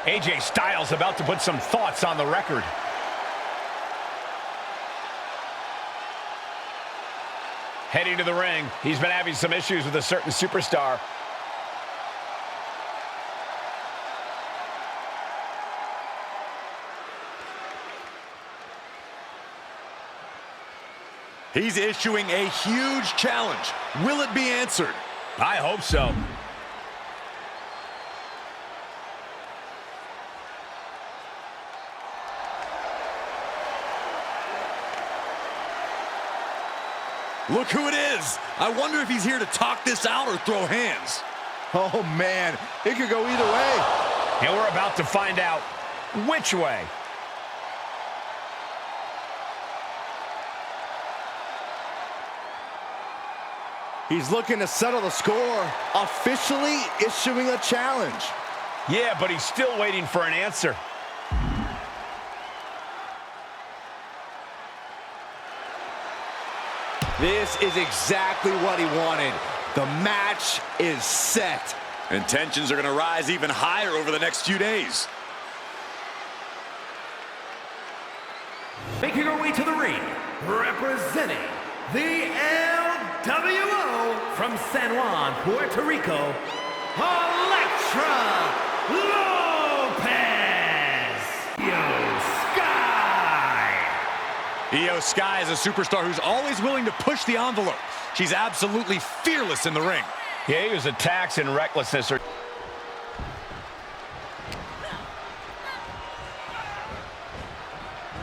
AJ Styles about to put some thoughts on the record. Heading to the ring, he's been having some issues with a certain superstar. He's issuing a huge challenge. Will it be answered? I hope so. Look who it is. I wonder if he's here to talk this out or throw hands. Oh, man. It could go either way. And we're about to find out which way. He's looking to settle the score, officially issuing a challenge. Yeah, but he's still waiting for an answer. This is exactly what he wanted. The match is set. And tensions are going to rise even higher over the next few days. Making our way to the ring, representing the LWO from San Juan, Puerto Rico, Elektra Lopez. Io Sky is a superstar who's always willing to push the envelope. She's absolutely fearless in the ring. Yeah, he was attacks and recklessness.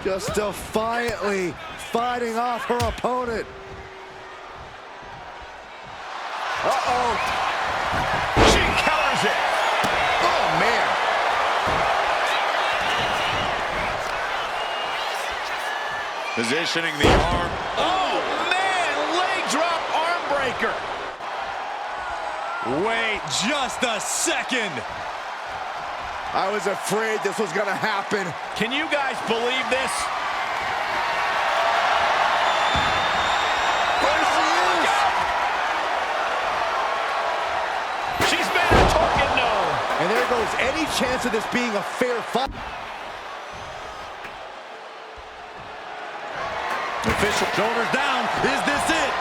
Just defiantly fighting off her opponent. Uh-oh. She counters it. Oh, man. Positioning the arm. Oh, man, leg drop arm breaker. Wait just a second. I was afraid this was gonna happen. Can you guys believe this? There she is. She's made her target known. And there goes any chance of this being a fair fight. Official shoulders down. Is this it?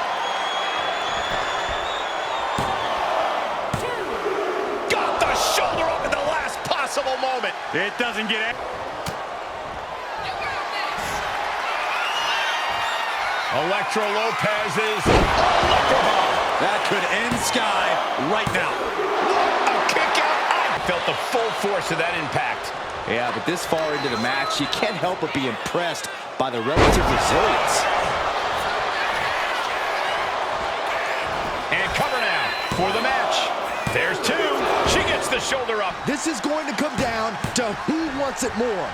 Got the shoulder up at the last possible moment. It doesn't get it. Elektra Lopez's Elektra bomb. That could end Sky right now. A kick out. I felt the full force of that impact. Yeah, but this far into the match, you can't help but be impressed by the relative resilience. And cover now for the match. There's two. She gets the shoulder up. This is going to come down to who wants it more.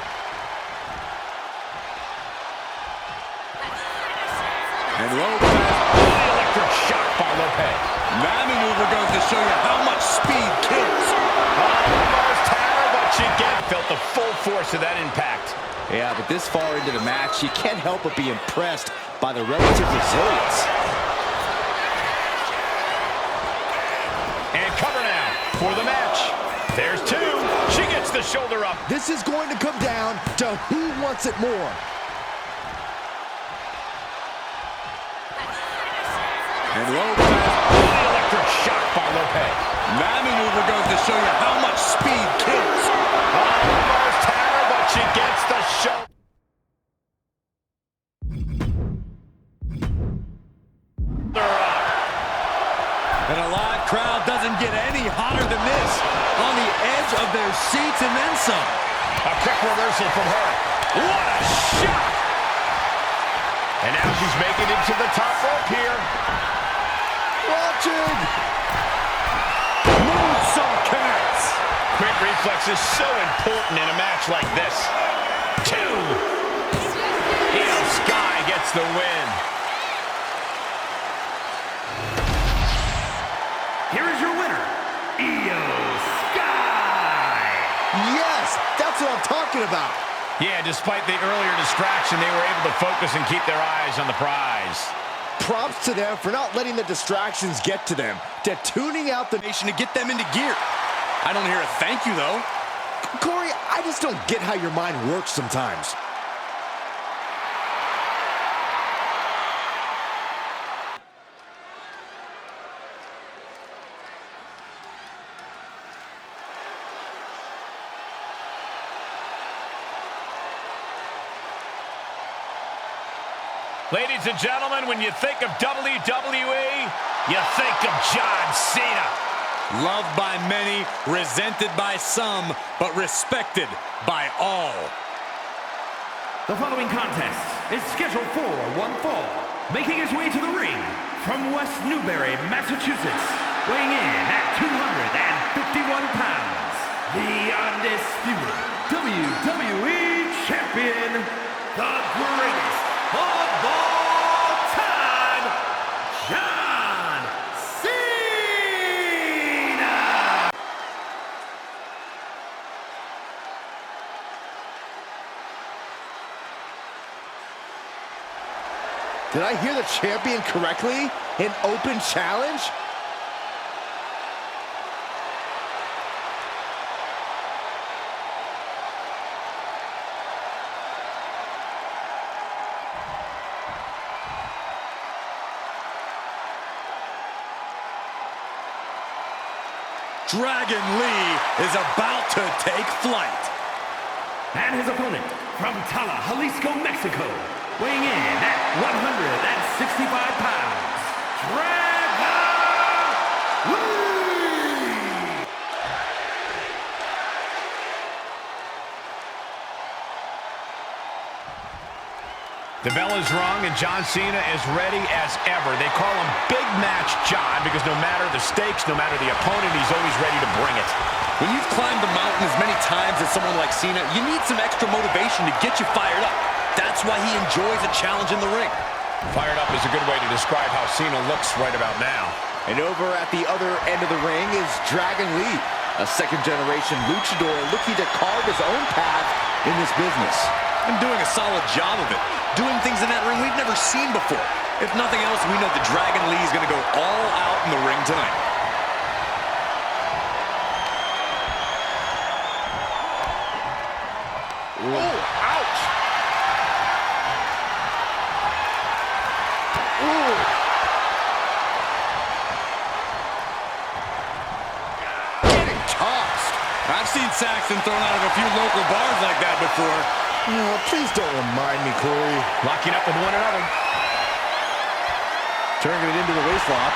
And Lopez. Electric shock by Lopez. That maneuver goes to show you how much speed kills. Almost had her, but she felt the full force of that impact. Yeah, but this far into the match, you can't help but be impressed by the relative resilience. And cover now for the match. There's two. She gets the shoulder up. This is going to come down to who wants it more. And Lopez. Electric shock by Lopez. That maneuver goes to show you how much speed kills. Almost had her, but she gets the shoulder. And a live crowd doesn't get any hotter than this. On the edge of their seats and then some. A quick reversal from her. What a shot! And now she's making it to the top rope here. Watching. Moonsault connects. Quick reflex is so important in a match like this. Two. Io Sky gets the win. Here is your winner, Io Sky. Yes, that's what I'm talking about. Yeah, despite the earlier distraction, they were able to focus and keep their eyes on the prize. Props to them for not letting the distractions get to them, to tuning out the Nation to get them into gear. I don't hear a thank you, though. Corey, I just don't get how your mind works sometimes. Ladies and gentlemen, when you think of WWE, you think of John Cena. Loved by many, resented by some, but respected by all. The following contest is scheduled for one fall. Making his way to the ring from West Newbury, Massachusetts, weighing in at 251 pounds, the undisputed WWE Champion, the greatest of all time, John Cena! Did I hear the champion correctly? An open challenge? Dragon Lee is about to take flight. And his opponent from Tala, Jalisco, Mexico, weighing in at 165 pounds, Dragon Lee! The bell is rung, and John Cena is ready as ever. They call him Big Match John because no matter the stakes, no matter the opponent, he's always ready to bring it. When you've climbed the mountain as many times as someone like Cena, you need some extra motivation to get you fired up. That's why he enjoys a challenge in the ring. Fired up is a good way to describe how Cena looks right about now. And over at the other end of the ring is Dragon Lee, a second-generation luchador looking to carve his own path in this business. And doing a solid job of it. Doing things in that ring we've never seen before. If nothing else, we know that Dragon Lee is going to go all out in the ring tonight. Oh, ouch! Ooh. Getting tossed. I've seen Saxton thrown out of a few local bars like that before. Oh, please don't remind me, Corey. Locking up with one another. Turning it into the waist lock.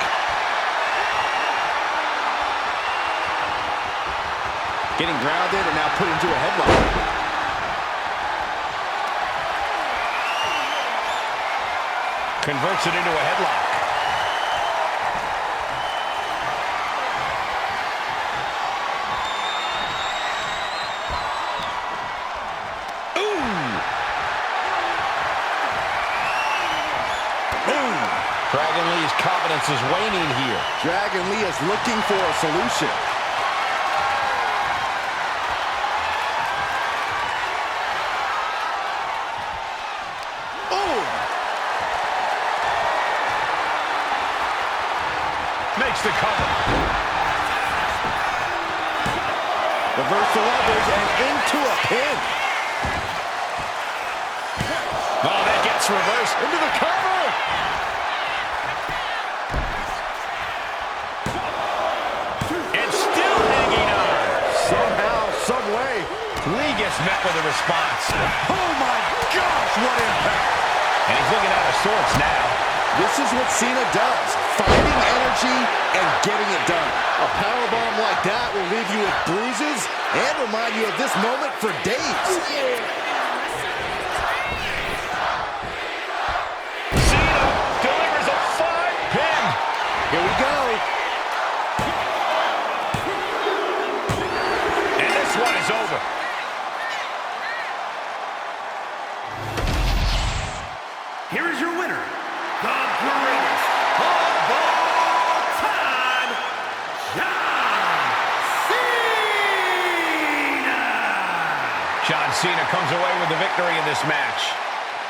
Getting grounded and now put into a headlock. Converts it into a headlock. Dragon Lee's confidence is waning here. Dragon Lee is looking for a solution. Oh! Makes the cover. Reversal leverage and into a pin. Oh, that gets reversed. Into the cover. Lee gets met with a response. Oh my gosh, what impact! And he's looking out of sorts now. This is what Cena does, finding energy and getting it done. A powerbomb like that will leave you with bruises and remind you of this moment for days. Cena delivers a 5-pin. Here we go. And this one is over. Here is your winner, the greatest of all time, John Cena! John Cena comes away with the victory in this match.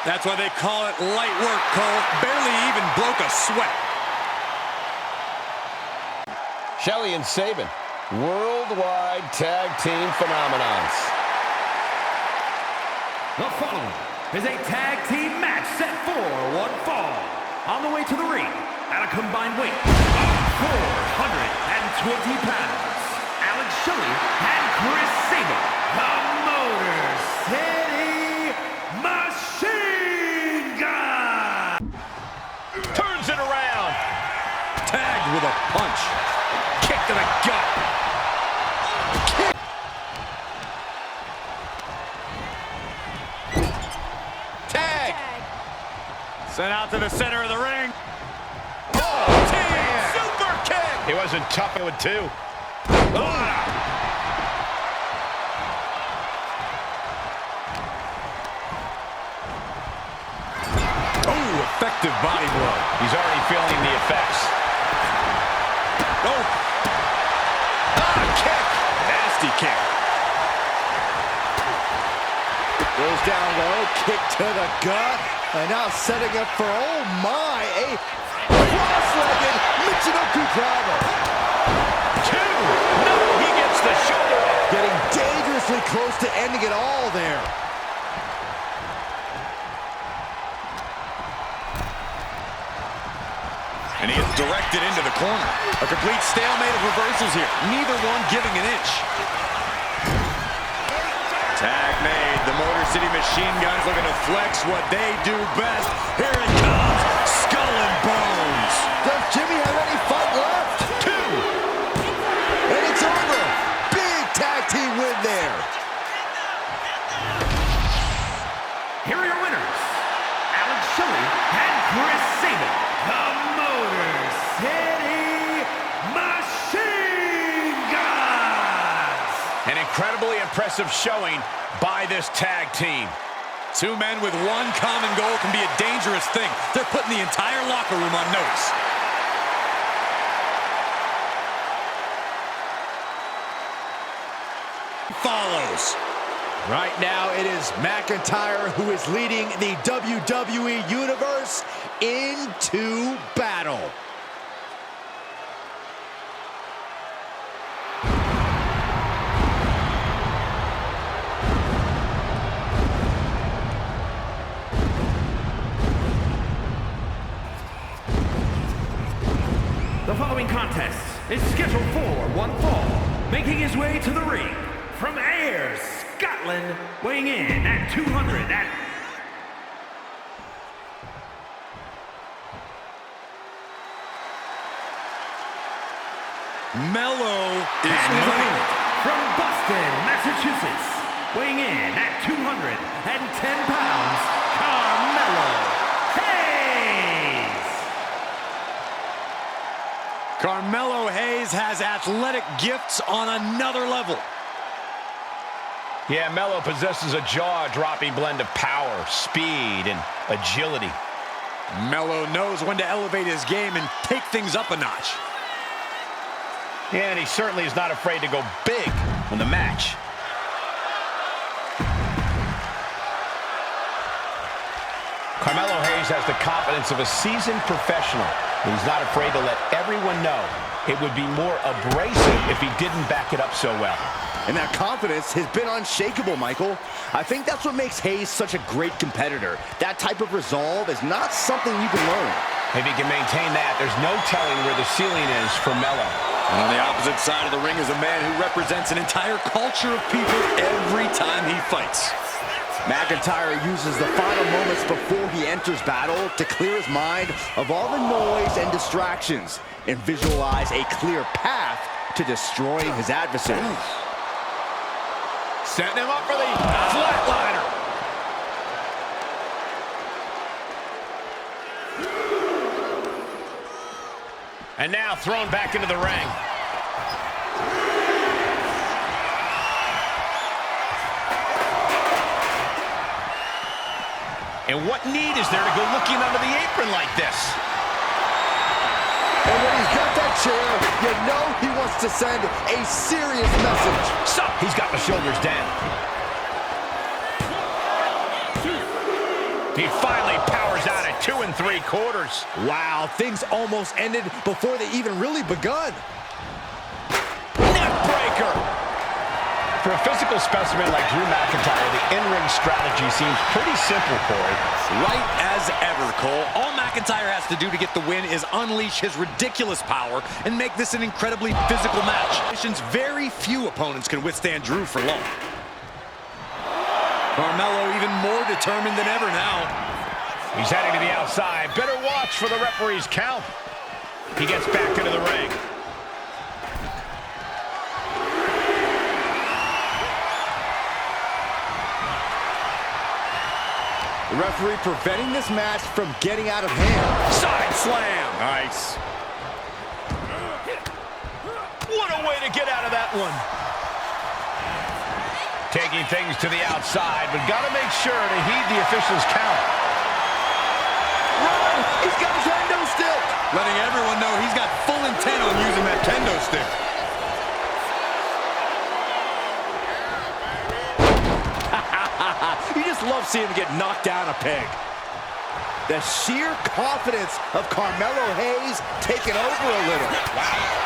That's why they call it light work, Cole. Barely even broke a sweat. Shelley and Sabin, World worldwide tag team phenomenons. The following is a tag team match set for one fall. On the way to the ring, at a combined weight of 420 pounds, Alex Shelley and Chris Sabin, the Motor City Machine Gun! Turns it around. Tagged with a punch. Kick to the gut. Tag. Sent out to the center of the ring. Oh, super kick. He wasn't tough with two. Oh, effective body blow. He's already feeling the effects. Oh. Kick. Nasty kick. Goes down low, kick to the gut. And now setting up for, oh my, a cross-legged Michinoku driver. Two. No, he gets the shoulder up. Getting dangerously close to ending it all there. And he is directed into the corner. A complete stalemate of reversals here. Neither one giving an inch. Tag made. The Motor City Machine Guns looking to flex what they do best. Here it comes. Skull and bones. Does Jimmy have any fight left? Two. And it's over. Big tag team win there. Here are your winners, Alex Shelley and Chris Sabin, the Motor City Machine Guns! An incredibly impressive showing by this tag team. Two men with one common goal can be a dangerous thing. They're putting the entire locker room on notice. Follows. Right now, it is McIntyre who is leading the WWE Universe into battle. The following contest is scheduled for one fall, making his way to the ring from Ayr, Scotland, weighing in at 200 and... Mellow is And his money. opponent from Boston, Massachusetts, weighing in at 210 pounds, Carmelo Hayes! Carmelo Hayes has athletic gifts on another level. Yeah, Melo possesses a jaw-dropping blend of power, speed, and agility. Mello knows when to elevate his game and take things up a notch. Yeah, and he certainly is not afraid to go big in the match. Carmelo Hayes has the confidence of a seasoned professional. And he's not afraid to let everyone know it would be more abrasive if he didn't back it up so well. And that confidence has been unshakable, Michael. I think that's what makes Hayes such a great competitor. That type of resolve is not something you can learn. If he can maintain that, there's no telling where the ceiling is for Melo. And on the opposite side of the ring is a man who represents an entire culture of people every time he fights. McIntyre uses the final moments before he enters battle to clear his mind of all the noise and distractions and visualize a clear path to destroying his adversary. Setting him up for the flatliner. And now thrown back into the ring. And what need is there to go looking under the apron like this? And when he's got that chair, you know he wants to send a serious message. So, he's got the shoulders down. He finally powers out at 2 3/4. Wow, things almost ended before they even really begun. Neck breaker. For a physical specimen like Drew McIntyre, the in-ring strategy seems pretty simple, Corey. Right as ever, Cole. All McIntyre has to do to get the win is unleash his ridiculous power and make this an incredibly physical match. Very few opponents can withstand Drew for long. Carmelo even more determined than ever now. He's heading to the outside. Better watch for the referee's count. He gets back into the ring. The referee preventing this match from getting out of hand. Side slam. Nice. What a way to get out of that one. Taking things to the outside, but got to make sure to heed the official's count. Run! He's got a kendo stick! Letting everyone know he's got full intent on using that kendo stick. You just love seeing him get knocked down a peg. The sheer confidence of Carmelo Hayes taking over a little. Wow.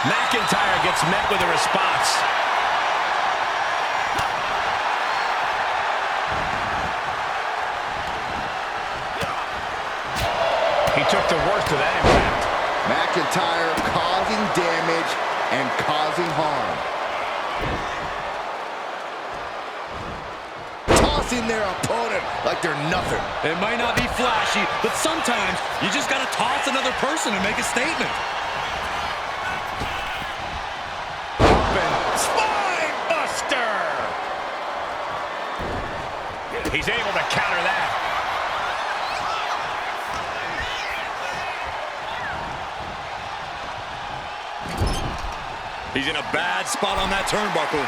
McIntyre gets met with a response. He took the worst of that impact. McIntyre causing damage and causing harm. Tossing their opponent like they're nothing. It might not be flashy, but sometimes you just got to toss another person and make a statement. Spine buster! He's able to counter that. He's in a bad spot on that turnbuckle.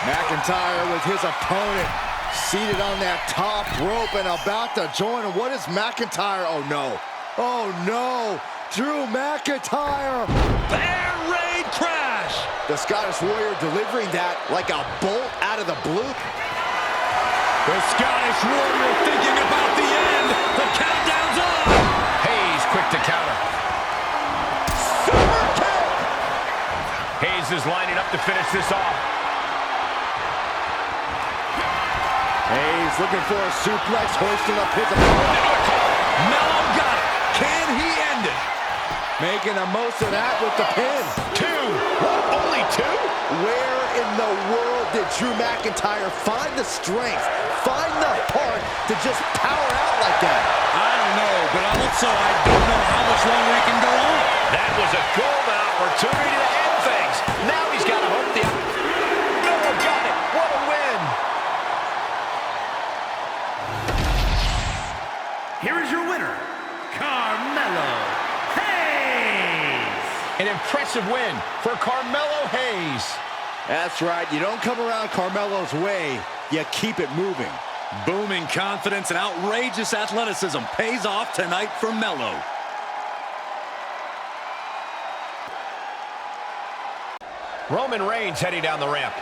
McIntyre with his opponent seated on that top rope and about to join him. What is McIntyre? Oh, no. Oh, no. Drew McIntyre. Air raid crash. The Scottish Warrior delivering that like a bolt out of the blue. The Scottish Warrior thinking about the end. The countdown's on. Hayes quick to counter. Super kick. Hayes is lining up to finish this off. Hayes looking for a suplex, hoisting up his opponent. Melo got it. Can he end it? Making the most of that with the pin. Two. What? Only two? Where in the world did Drew McIntyre find the strength, find the heart to just power out like that? I don't know, but also I don't know how much longer he can go on. That was a golden opportunity to end things. Now he's got to hope the... Melo got it. What a win. Here is your winner, Carmelo Hayes. An impressive win for Carmelo Hayes. That's right. You don't come around Carmelo's way. You keep it moving. Booming confidence and outrageous athleticism pays off tonight for Melo. Roman Reigns heading down the ramp.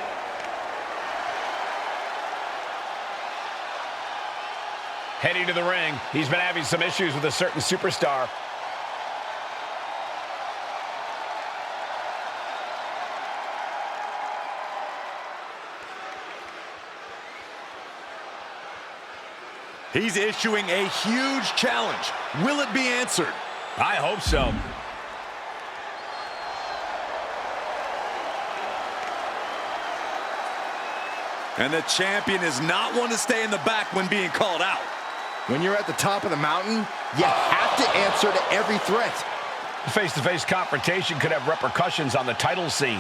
Heading to the ring. He's been having some issues with a certain superstar. He's issuing a huge challenge. Will it be answered? I hope so. And the champion is not one to stay in the back when being called out. When you're at the top of the mountain, you have to answer to every threat. Face-to-face confrontation could have repercussions on the title scene.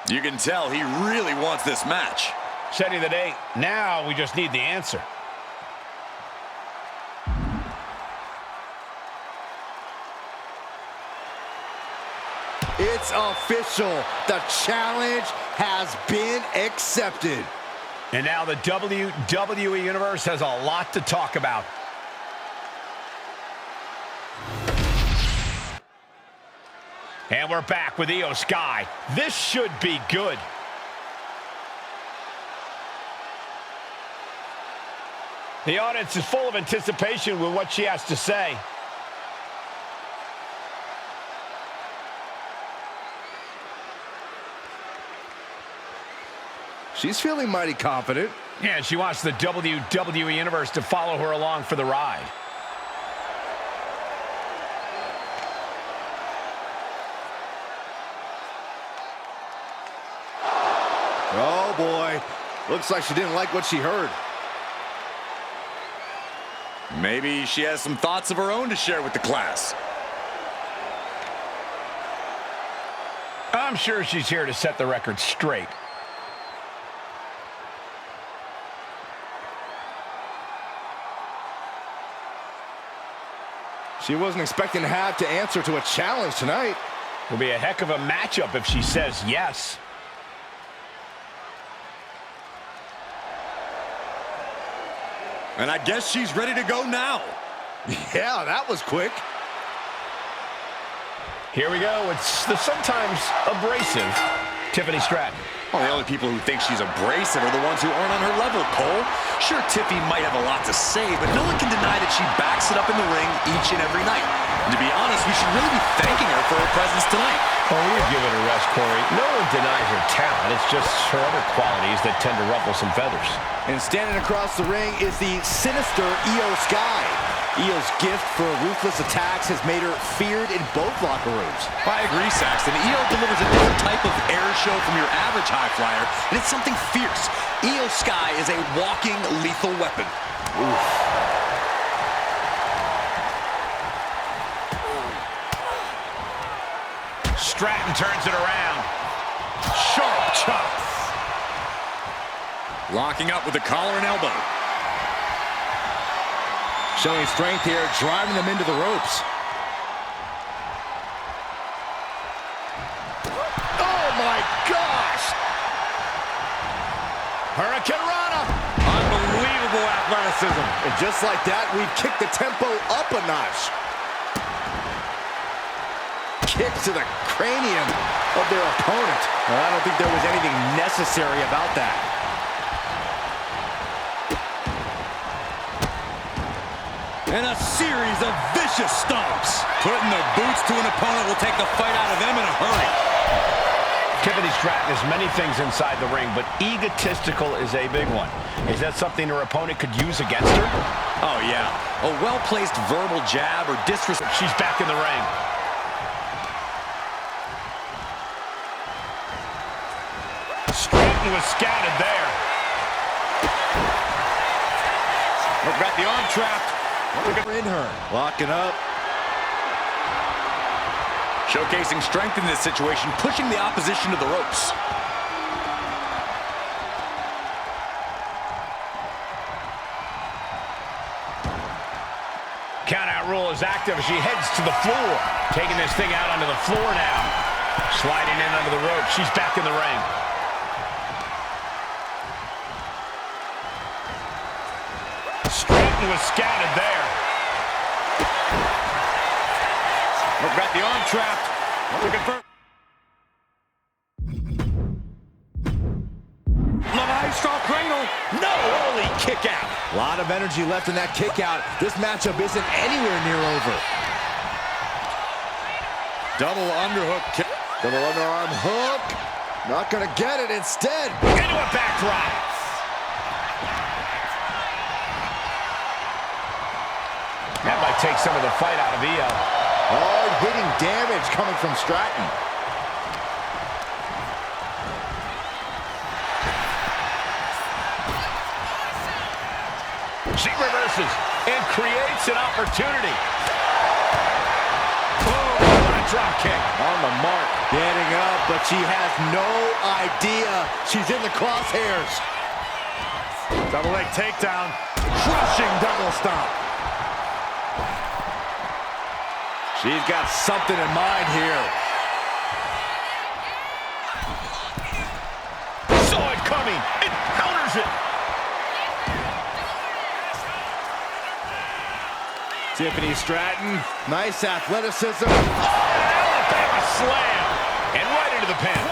You can tell he really wants this match. Setting the date. Now we just need the answer. It's official. The challenge has been accepted. And now the WWE Universe has a lot to talk about. And we're back with Io Sky. This should be good. The audience is full of anticipation with what she has to say. She's feeling mighty confident. Yeah, she wants the WWE Universe to follow her along for the ride. Oh, boy. Looks like she didn't like what she heard. Maybe she has some thoughts of her own to share with the class. I'm sure she's here to set the record straight. She wasn't expecting to have to answer to a challenge tonight. Will be a heck of a matchup if she says yes. And I guess she's ready to go now. Yeah, that was quick. Here we go. It's the sometimes abrasive Tiffany Stratton. Well, the only people who think she's abrasive are the ones who aren't on her level, Cole. Sure, Tiffy might have a lot to say, but no one can deny that she backs it up in the ring each and every night. And to be honest, we should really be thanking her for her presence tonight. Oh, we've given her rest, Corey. No one denies her talent. It's just her other qualities that tend to ruffle some feathers. And standing across the ring is the sinister Io Sky. Io's gift for ruthless attacks has made her feared in both locker rooms. I agree, Saxton. Io delivers a different type of air show from your average high flyer, and it's something fierce. Io Sky is a walking lethal weapon. Oof. Stratton turns it around. Sharp chops. Locking up with the collar and elbow. Showing strength here, driving them into the ropes. Oh my gosh! Hurricane Rana! Unbelievable athleticism. And just like that, we've kicked the tempo up a notch. Kicks to the cranium of their opponent. Well, I don't think there was anything necessary about that. And a series of vicious stomps. Putting the boots to an opponent will take the fight out of them in a hurry. Tiffany Stratton is many things inside the ring, but egotistical is a big one. Is that something her opponent could use against her? Oh, yeah. A well-placed verbal jab or disrespect. She's back in the ring. Stratton was scouted there. We've got the arm trapped. In her. Locking up. Showcasing strength in this situation, pushing the opposition to the ropes. Countout rule is active as she heads to the floor. Taking this thing out onto the floor now. Sliding in under the rope. She's back in the ring. Stratton was scouted there. We've got the arm trapped. Looking for... Levi-straw cradle. No, holy kick out. A lot of energy left in that kick out. This matchup isn't anywhere near over. Double underhook kick. Double underarm hook. Not gonna get it. Instead, Into a backdrop. That might take some of the fight out of Io. hard-hitting damage coming from Stratton. She reverses and creates an opportunity. Oh, what a drop kick. On the mark. Getting up, but she has no idea she's in the crosshairs. Double leg takedown. Crushing double stomp. She's got something in mind here. Saw it coming and counters it. Tiffany Stratton, nice athleticism. Alabama slam. And right into the pin.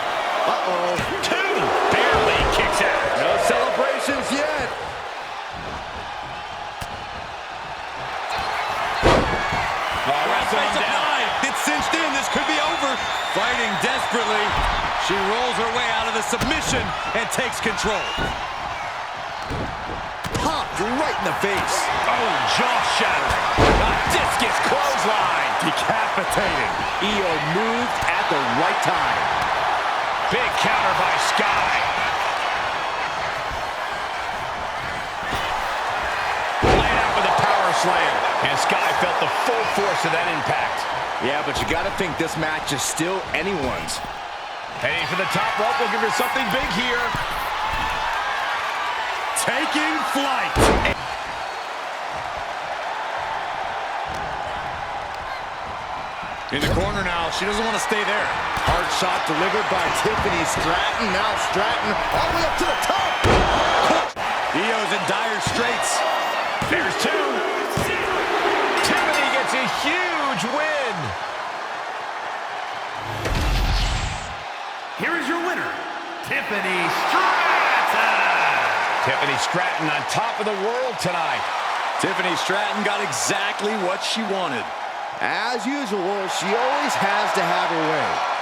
Uh-oh. Two. Barely kicks out. No celebrations yet. takes control. Popped right in the face. Oh, jaw-shattering. A discus clothesline. Decapitating. Io moved at the right time. Big counter by Sky. Laid out with a power slam. And Sky felt the full force of that impact. Yeah, but you got to think this match is still anyone's. Heading for the top rope, looking for something big here. Taking flight. In the corner now. She doesn't want to stay there. Hard shot delivered by Tiffany Stratton. Now Stratton all the way up to the top. Io's in dire straits. There's two. Tiffany gets a huge win. Here is your winner, Tiffany Stratton. Tiffany Stratton on top of the world tonight. Tiffany Stratton got exactly what she wanted. As usual, she always has to have her way.